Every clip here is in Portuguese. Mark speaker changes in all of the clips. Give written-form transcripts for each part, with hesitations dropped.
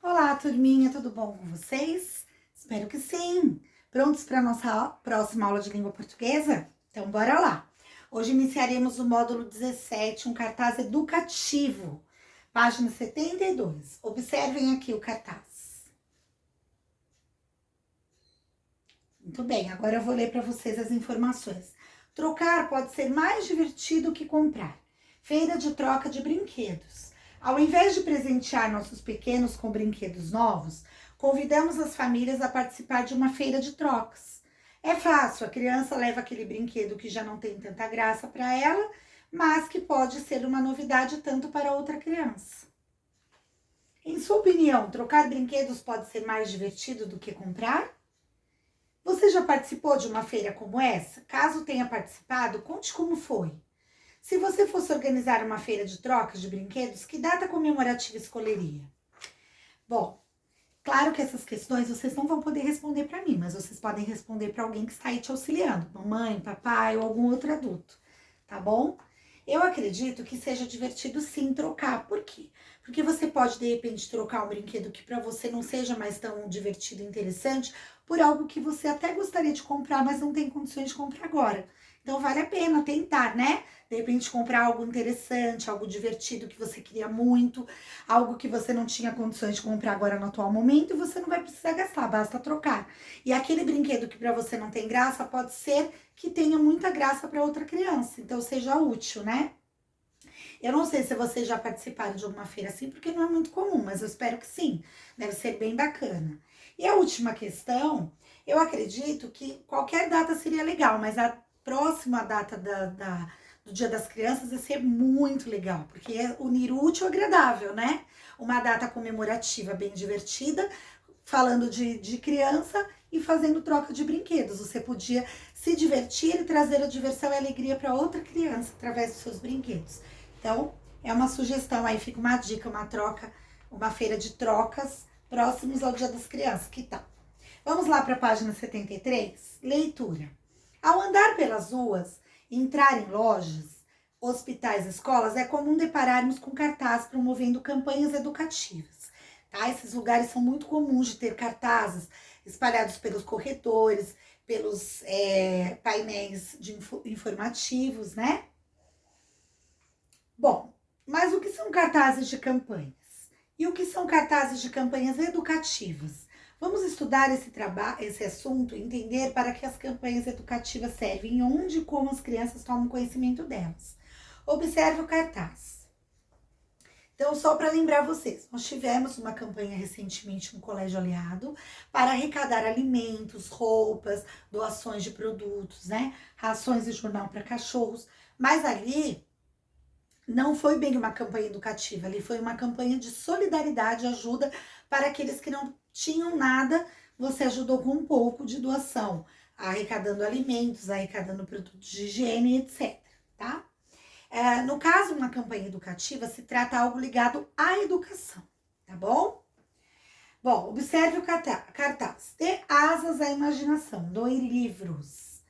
Speaker 1: Olá, turminha, tudo bom com vocês? Espero que sim. Prontos para a nossa próxima aula de língua portuguesa? Então, bora lá. Hoje iniciaremos o módulo 17, um cartaz educativo, página 72. Observem aqui o cartaz. Muito bem, agora eu vou ler para vocês as informações. Trocar pode ser mais divertido que comprar. Feira de troca de brinquedos. Ao invés de presentear nossos pequenos com brinquedos novos, convidamos as famílias a participar de uma feira de trocas. É fácil, a criança leva aquele brinquedo que já não tem tanta graça para ela, mas que pode ser uma novidade tanto para outra criança. Em sua opinião, trocar brinquedos pode ser mais divertido do que comprar? Você já participou de uma feira como essa? Caso tenha participado, conte como foi. Se você fosse organizar uma feira de trocas de brinquedos, que data comemorativa escolheria? Bom, claro que essas questões vocês não vão poder responder para mim, mas vocês podem responder para alguém que está aí te auxiliando, mamãe, papai ou algum outro adulto, tá bom? Eu acredito que seja divertido sim trocar. Por quê? Porque você pode, de repente, trocar um brinquedo que para você não seja mais tão divertido e interessante por algo que você até gostaria de comprar, mas não tem condições de comprar agora. Então, vale a pena tentar, né? De repente, comprar algo interessante, algo divertido que você queria muito, algo que você não tinha condições de comprar agora no atual momento e você não vai precisar gastar, basta trocar. E aquele brinquedo que para você não tem graça, pode ser que tenha muita graça para outra criança, então seja útil, né? Eu não sei se vocês já participaram de alguma feira assim, porque não é muito comum, mas eu espero que sim. Deve ser bem bacana. E a última questão, eu acredito que qualquer data seria legal, mas a próxima data do Dia das Crianças vai ser muito legal, porque é unir o útil ao agradável, né? Uma data comemorativa bem divertida, falando de criança e fazendo troca de brinquedos. Você podia se divertir e trazer a diversão e alegria para outra criança através dos seus brinquedos. Então, é uma sugestão aí, fica uma dica, uma troca, uma feira de trocas próximos ao Dia das Crianças, que tal? Vamos lá para a página 73, leitura. Ao andar pelas ruas, entrar em lojas, hospitais, escolas, é comum depararmos com cartazes promovendo campanhas educativas. Tá? Esses lugares são muito comuns de ter cartazes espalhados pelos corredores, pelos painéis informativos, né? Bom, mas o que são cartazes de campanhas? E o que são cartazes de campanhas educativas? Vamos estudar esse assunto, entender para que as campanhas educativas servem, onde e como as crianças tomam conhecimento delas. Observe o cartaz. Então, só para lembrar vocês, nós tivemos uma campanha recentemente no Colégio Aliado para arrecadar alimentos, roupas, doações de produtos, né? Rações e jornal para cachorros, mas ali não foi bem uma campanha educativa, ali foi uma campanha de solidariedade, ajuda para aqueles que não tinham nada, você ajudou com um pouco de doação, arrecadando alimentos, arrecadando produtos de higiene, etc, tá? No caso, uma campanha educativa se trata de algo ligado à educação, tá bom? Bom, observe o cartaz. Dê asas à imaginação, doe livros.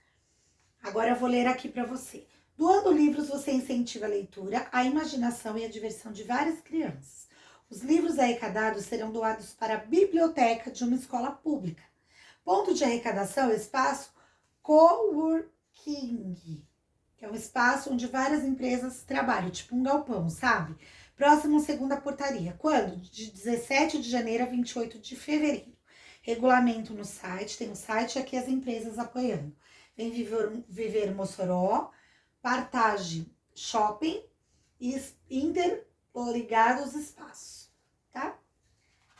Speaker 1: Agora eu vou ler aqui para você. Doando livros, você incentiva a leitura, a imaginação e a diversão de várias crianças. Os livros arrecadados serão doados para a biblioteca de uma escola pública. Ponto de arrecadação é o espaço coworking, que é um espaço onde várias empresas trabalham, tipo um galpão, sabe? Próximo à segunda portaria. Quando? De 17 de janeiro a 28 de fevereiro. Regulamento no site, tem o site aqui as empresas apoiando. Vem Viver Mossoró, Partage Shopping e interligados espaços, tá?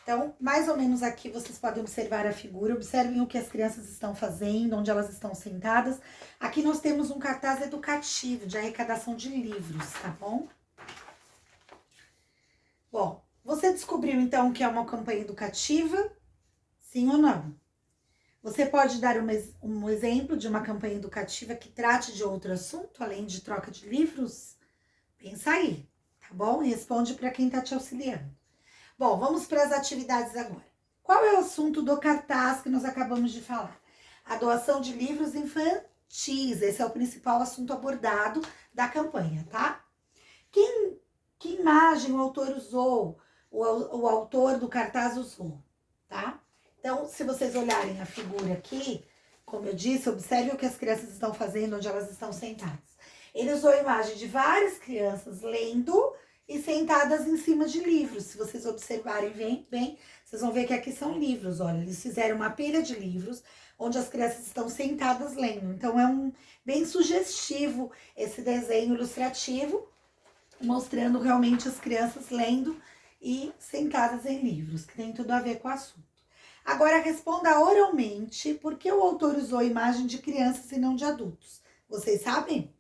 Speaker 1: Então, mais ou menos aqui vocês podem observar a figura, observem o que as crianças estão fazendo, onde elas estão sentadas. Aqui nós temos um cartaz educativo de arrecadação de livros, tá bom? Bom, você descobriu então que é uma campanha educativa? Sim ou não? Você pode dar um exemplo de uma campanha educativa que trate de outro assunto, além de troca de livros? Pensa aí, tá bom? Responde para quem está te auxiliando. Bom, vamos para as atividades agora. Qual é o assunto do cartaz que nós acabamos de falar? A doação de livros infantis. Esse é o principal assunto abordado da campanha, tá? Que imagem o autor usou o autor do cartaz usou, tá? Então, se vocês olharem a figura aqui, como eu disse, observe o que as crianças estão fazendo, onde elas estão sentadas. Ele usou a imagem de várias crianças lendo e sentadas em cima de livros. Se vocês observarem bem, vocês vão ver que aqui são livros, olha. Eles fizeram uma pilha de livros, onde as crianças estão sentadas lendo. Então, é bem sugestivo esse desenho ilustrativo, mostrando realmente as crianças lendo e sentadas em livros, que tem tudo a ver com o assunto. Agora, responda oralmente por que o autor usou a imagem de crianças e não de adultos. Vocês sabem?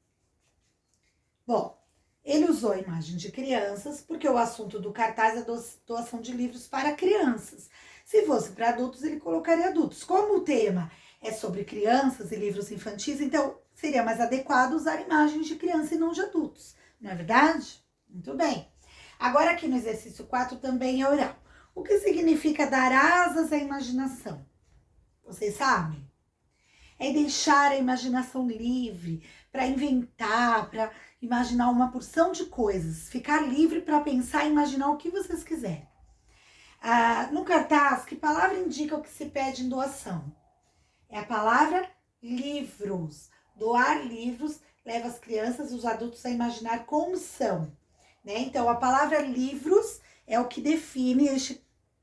Speaker 1: Bom, ele usou a imagem de crianças porque o assunto do cartaz é doação de livros para crianças. Se fosse para adultos, ele colocaria adultos. Como o tema é sobre crianças e livros infantis, então seria mais adequado usar imagens de criança e não de adultos. Não é verdade? Muito bem. Agora aqui no exercício 4 também é oral. O que significa dar asas à imaginação? Vocês sabem? É deixar a imaginação livre para inventar, para imaginar uma porção de coisas. Ficar livre para pensar e imaginar o que vocês quiserem. No cartaz, que palavra indica o que se pede em doação? É a palavra livros. Doar livros leva as crianças e os adultos a imaginar como são, né? Então, a palavra livros é o que define,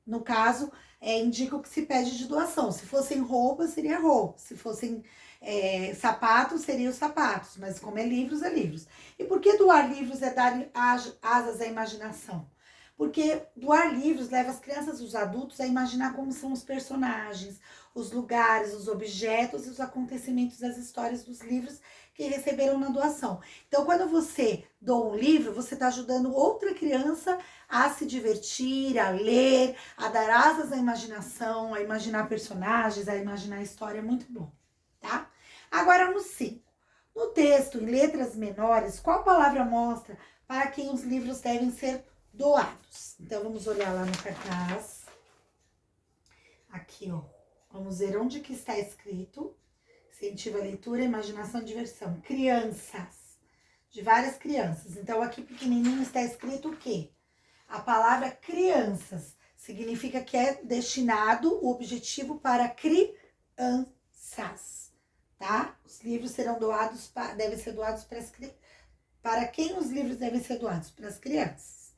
Speaker 1: no caso, indica o que se pede de doação. Se fossem roupas, seria roupa. Se fossem sapatos, seriam sapatos. Mas como é livros, é livros. E por que doar livros é dar asas à imaginação? Porque doar livros leva as crianças e os adultos a imaginar como são os personagens, os lugares, os objetos e os acontecimentos das histórias dos livros que receberam na doação. Então, quando você doa um livro, você está ajudando outra criança a se divertir, a ler, a dar asas à imaginação, a imaginar personagens, a imaginar a história. É muito bom, tá? Agora, no 5. No texto, em letras menores, qual palavra mostra para quem os livros devem ser doados? Então, vamos olhar lá no cartaz. Aqui, ó. Vamos ver onde que está escrito. Incentiva a leitura, imaginação e diversão. Crianças. De várias crianças. Então, aqui pequenininho está escrito o quê? A palavra crianças significa que é destinado o objetivo para crianças, tá? Os livros serão doados, devem ser doados para quem os livros devem ser doados? Para as crianças.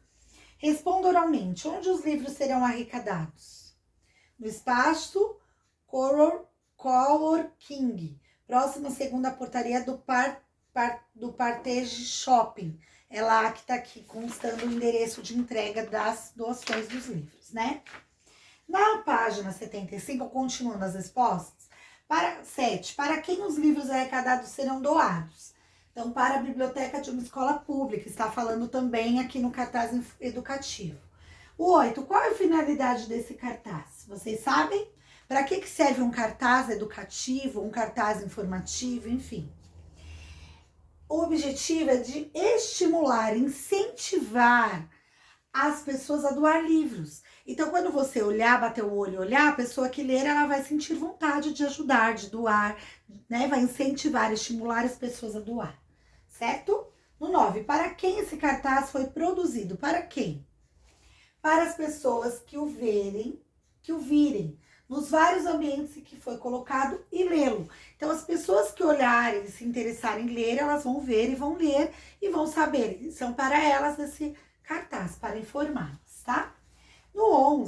Speaker 1: Responda oralmente. Onde os livros serão arrecadados? No espaço Coworking, próximo à segunda portaria do Partage Shopping. É lá que está aqui constando o endereço de entrega das doações dos livros, né? Na página 75, continuando as respostas. 7. Para quem os livros arrecadados serão doados? Então, para a biblioteca de uma escola pública. Está falando também aqui no cartaz educativo. O 8. Qual é a finalidade desse cartaz? Vocês sabem? Para que serve um cartaz educativo, um cartaz informativo, enfim. O objetivo é de estimular, incentivar as pessoas a doar livros. Então, quando você olhar, bater o olho e olhar, a pessoa que ler, ela vai sentir vontade de ajudar, de doar, né? Vai incentivar, estimular as pessoas a doar, certo? No 9, para quem esse cartaz foi produzido? Para quem? Para as pessoas que o virem, nos vários ambientes em que foi colocado e lê-lo. Então, as pessoas que olharem e se interessarem em ler, elas vão ver e vão ler e vão saber. São para elas esse cartaz, para informá-las, tá? No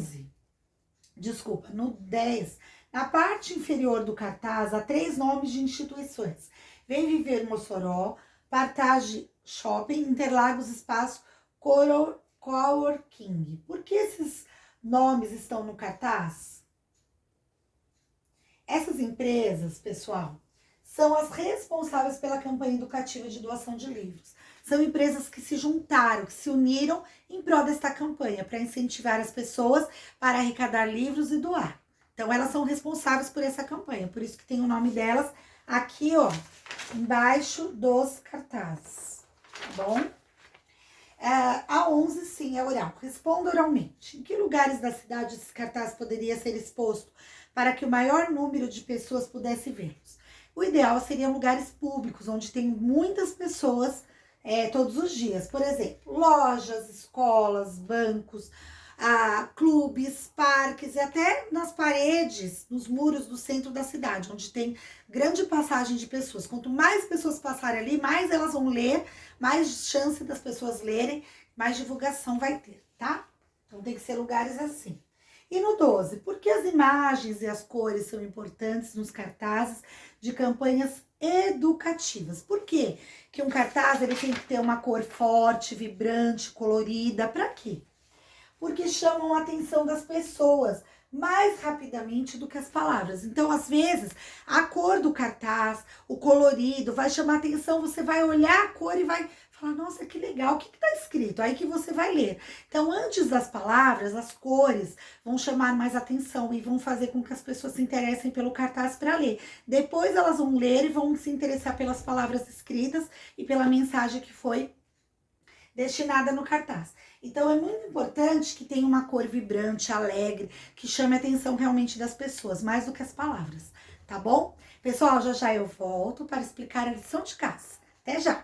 Speaker 1: 10, na parte inferior do cartaz, há 3 nomes de instituições. Vem Viver Mossoró, Partage Shopping, Interlagos Espaço, Coworking. Por que esses nomes estão no cartaz? Essas empresas, pessoal, são as responsáveis pela campanha educativa de doação de livros. São empresas que se juntaram, que se uniram em prol desta campanha para incentivar as pessoas para arrecadar livros e doar. Então, elas são responsáveis por essa campanha, por isso que tem o nome delas aqui, ó, embaixo dos cartazes, tá bom? A 11, sim, é oral. Responda oralmente. Em que lugares da cidade esse cartaz poderia ser exposto para que o maior número de pessoas pudesse vê-los? O ideal seriam lugares públicos, onde tem muitas pessoas todos os dias. Por exemplo, lojas, escolas, bancos, clubes, parques e até nas paredes, nos muros do centro da cidade, onde tem grande passagem de pessoas. Quanto mais pessoas passarem ali, mais elas vão ler, mais chance das pessoas lerem, mais divulgação vai ter, tá? Então tem que ser lugares assim. E no 12, por que as imagens e as cores são importantes nos cartazes de campanhas educativas? Por quê? Que um cartaz ele tem que ter uma cor forte, vibrante, colorida, para quê? Porque chamam a atenção das pessoas mais rapidamente do que as palavras. Então, às vezes, a cor do cartaz, o colorido, vai chamar a atenção, você vai olhar a cor e vai falar, nossa, que legal, o que está escrito? Aí que você vai ler. Então, antes das palavras, as cores vão chamar mais atenção e vão fazer com que as pessoas se interessem pelo cartaz para ler. Depois elas vão ler e vão se interessar pelas palavras escritas e pela mensagem que foi destinada no cartaz. Então é muito importante que tenha uma cor vibrante, alegre, que chame a atenção realmente das pessoas, mais do que as palavras, tá bom? Pessoal, já já eu volto para explicar a lição de casa. Até já!